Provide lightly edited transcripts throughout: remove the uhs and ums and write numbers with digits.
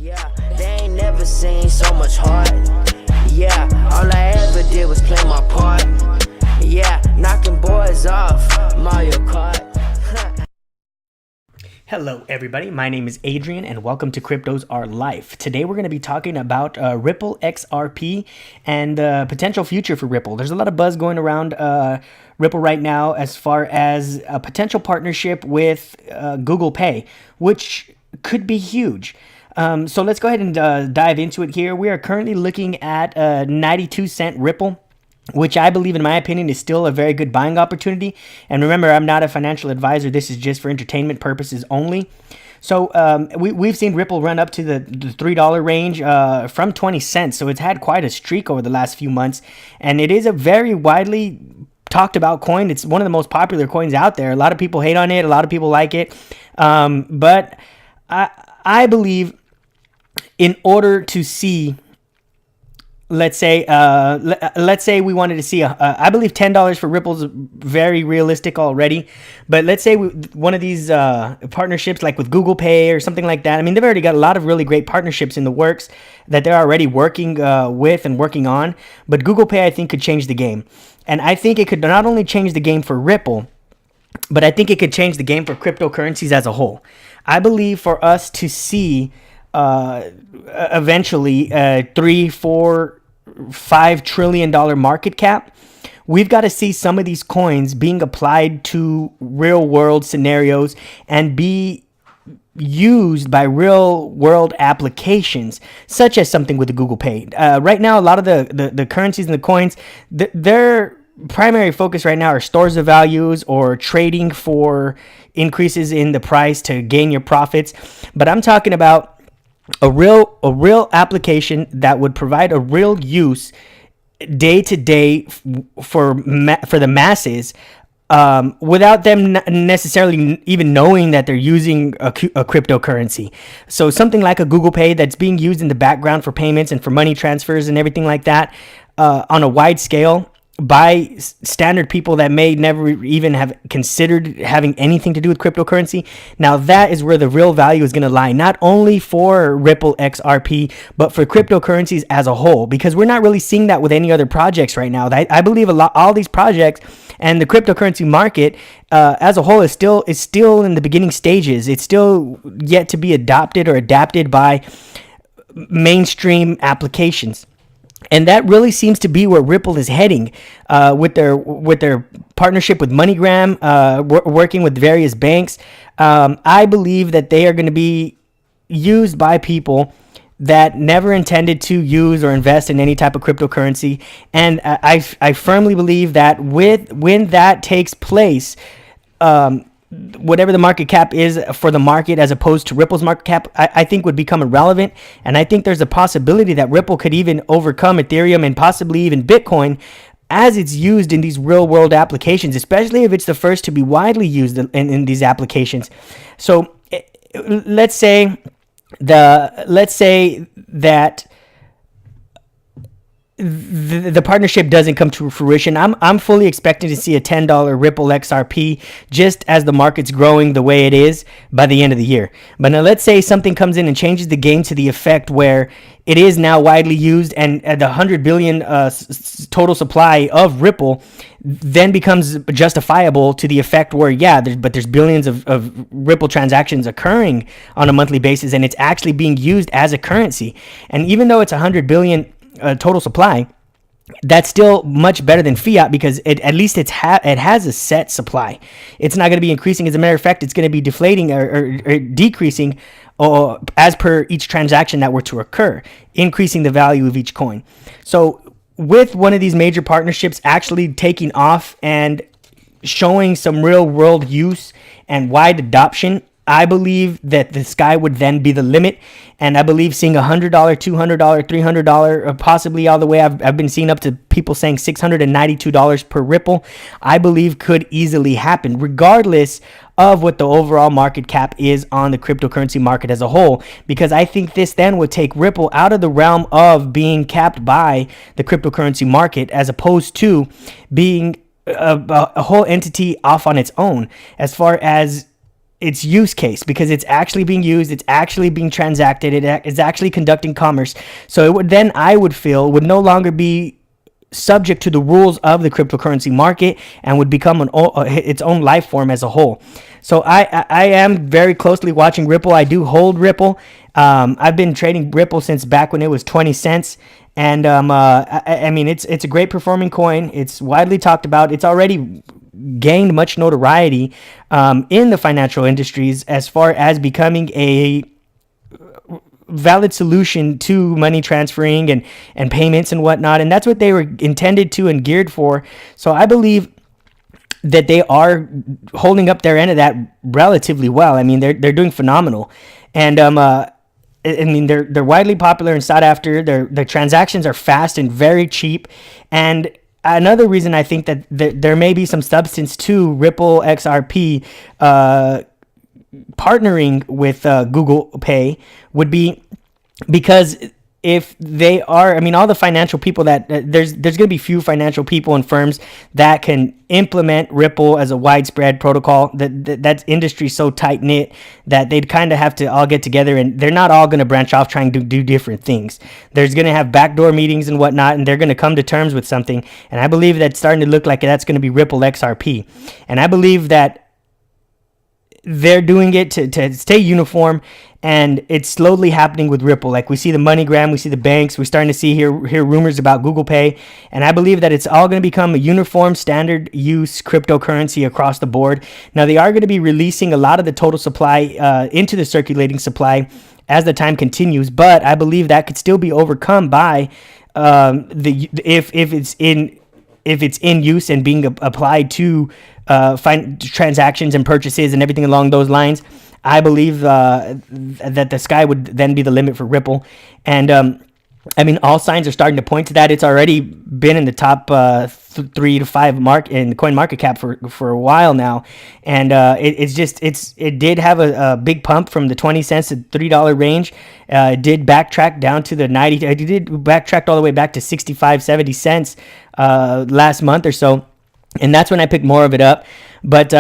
Yeah, they ain't never seen so much heart. Yeah, all I ever did was play my part. Yeah, knocking boys off Mario Kart. Hello everybody, my name is Adrian and welcome to cryptosrlife. Today we're going to be talking about Ripple XRP and the potential future for Ripple. There's a lot of buzz going around Ripple right now as far as a potential partnership with Google Pay, which could be huge. So let's go ahead and dive into it here. We are currently looking at 92-cent Ripple, which I believe, in my opinion, is still a very good buying opportunity. And remember, I'm not a financial advisor. This is just for entertainment purposes only. So we've seen Ripple run up to the $3 range from 20 cents. So it's had quite a streak over the last few months. And it is a very widely talked about coin. It's one of the most popular coins out there. A lot of people hate on it. A lot of people like it. But I believe in order to see, let's say we wanted to see I believe $10 for Ripple's very realistic already, but let's say one of these partnerships like with Google Pay or something like that. I mean, they've already got a lot of really great partnerships in the works that they're already working with and working on, but Google Pay, I think, could change the game. And I think it could not only change the game for Ripple, but I think it could change the game for cryptocurrencies as a whole. I believe for us to see eventually $3, $4, $5 trillion market cap, we've got to see some of these coins being applied to real world scenarios and be used by real world applications, such as something with the Google Pay. Right now, a lot of the currencies and the coins, their primary focus right now are stores of values or trading for increases in the price to gain your profits. But I'm talking about a real application that would provide a real use day to day for the masses, without them necessarily even knowing that they're using a cryptocurrency. So something like a Google Pay that's being used in the background for payments and for money transfers and everything like that, on a wide scale, by standard people that may never even have considered having anything to do with cryptocurrency. Now that is where the real value is going to lie, not only for Ripple XRP, but for cryptocurrencies as a whole, because we're not really seeing that with any other projects right now. I believe all these projects and the cryptocurrency market as a whole is still in the beginning stages. It's still yet to be adopted or adapted by mainstream applications. And that really seems to be where Ripple is heading, with their partnership with MoneyGram, working with various banks. I believe that they are going to be used by people that never intended to use or invest in any type of cryptocurrency. And I firmly believe that when that takes place, whatever the market cap is for the market as opposed to Ripple's market cap, I think would become irrelevant. And I think there's a possibility that Ripple could even overcome Ethereum and possibly even Bitcoin as it's used in these real world applications, especially if it's the first to be widely used in these applications. So let's say that the partnership doesn't come to fruition. I'm fully expecting to see a $10 Ripple XRP just as the market's growing the way it is by the end of the year. But now let's say something comes in and changes the game to the effect where it is now widely used, and the 100 billion total supply of Ripple then becomes justifiable to the effect where, there's billions of Ripple transactions occurring on a monthly basis, and it's actually being used as a currency. And even though it's 100 billion total supply, that's still much better than fiat, because at least it has a set supply. It's not going to be increasing. As a matter of fact, it's going to be deflating or decreasing as per each transaction that were to occur, increasing the value of each coin. So with one of these major partnerships actually taking off and showing some real world use and wide adoption, I believe that the sky would then be the limit. And I believe seeing $100, $200, $300, possibly all the way, I've been seeing up to people saying $692 per Ripple, I believe could easily happen, regardless of what the overall market cap is on the cryptocurrency market as a whole. Because I think this then would take Ripple out of the realm of being capped by the cryptocurrency market, as opposed to being a whole entity off on its own, as far as its use case, because it's actually being used, it's actually being transacted, it's actually conducting commerce. So it would then, I would feel, would no longer be subject to the rules of the cryptocurrency market and would become its own life form as a whole. So I am very closely watching Ripple. I do hold Ripple. I've been trading Ripple since back when it was 20 cents. And I mean, it's a great performing coin. It's widely talked about. It's already gained much notoriety in the financial industries as far as becoming a valid solution to money transferring and payments and whatnot. And that's what they were intended to and geared for. So I believe that they are holding up their end of that relatively well. I mean, they're doing phenomenal. And I mean, they're widely popular and sought after. Their transactions are fast and very cheap. And another reason I think that there may be some substance to Ripple XRP partnering with Google Pay would be because if they are, I mean, all the financial people that there's going to be few financial people and firms that can implement Ripple as a widespread protocol. That industry so tight knit that they'd kind of have to all get together, and they're not all going to branch off trying to do different things. There's going to have backdoor meetings and whatnot, and they're going to come to terms with something. And I believe that's starting to look like that's going to be Ripple XRP. And I believe that they're doing it to stay uniform, and it's slowly happening with Ripple. Like we see the MoneyGram, we see the banks, we're starting to hear rumors about Google Pay, and I believe that it's all going to become a uniform standard use cryptocurrency across the board. Now they are going to be releasing a lot of the total supply into the circulating supply as the time continues, but I believe that could still be overcome by if it's in use and being applied to transactions and purchases and everything along those lines. I believe that the sky would then be the limit for Ripple. And I mean, all signs are starting to point to that. It's already been in the top 3 to 5 mark in coin market cap for a while now. And it did have a big pump from the 20 cents to $3 range. It did backtrack down to the 90. It did backtrack all the way back to 65, 70 cents last month or so. And that's when I picked more of it up. But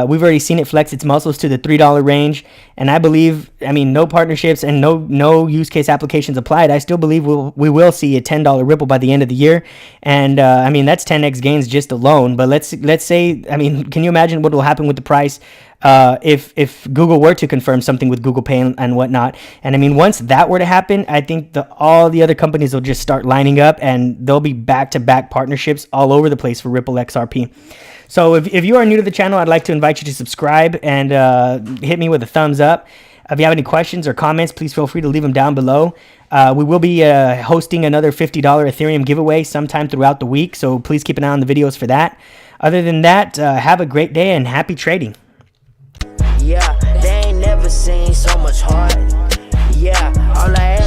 we've already seen it flex its muscles to the $3 range. And I believe, I mean, no partnerships and no use case applications applied. I still believe we will see a $10 Ripple by the end of the year. And I mean, that's 10x gains just alone. But let's say, I mean, can you imagine what will happen with the price if Google were to confirm something with Google Pay and whatnot? And I mean, once that were to happen, I think all the other companies will just start lining up, and there'll be back-to-back partnerships all over the place for Ripple XRP. So if you are new to the channel, I'd like to invite you to subscribe and hit me with a thumbs up. If you have any questions or comments, please feel free to leave them down below. We will be hosting another $50 Ethereum giveaway sometime throughout the week, so please keep an eye on the videos for that. Other than that, have a great day and happy trading. Yeah, they ain't never seen so much heart. Yeah, all I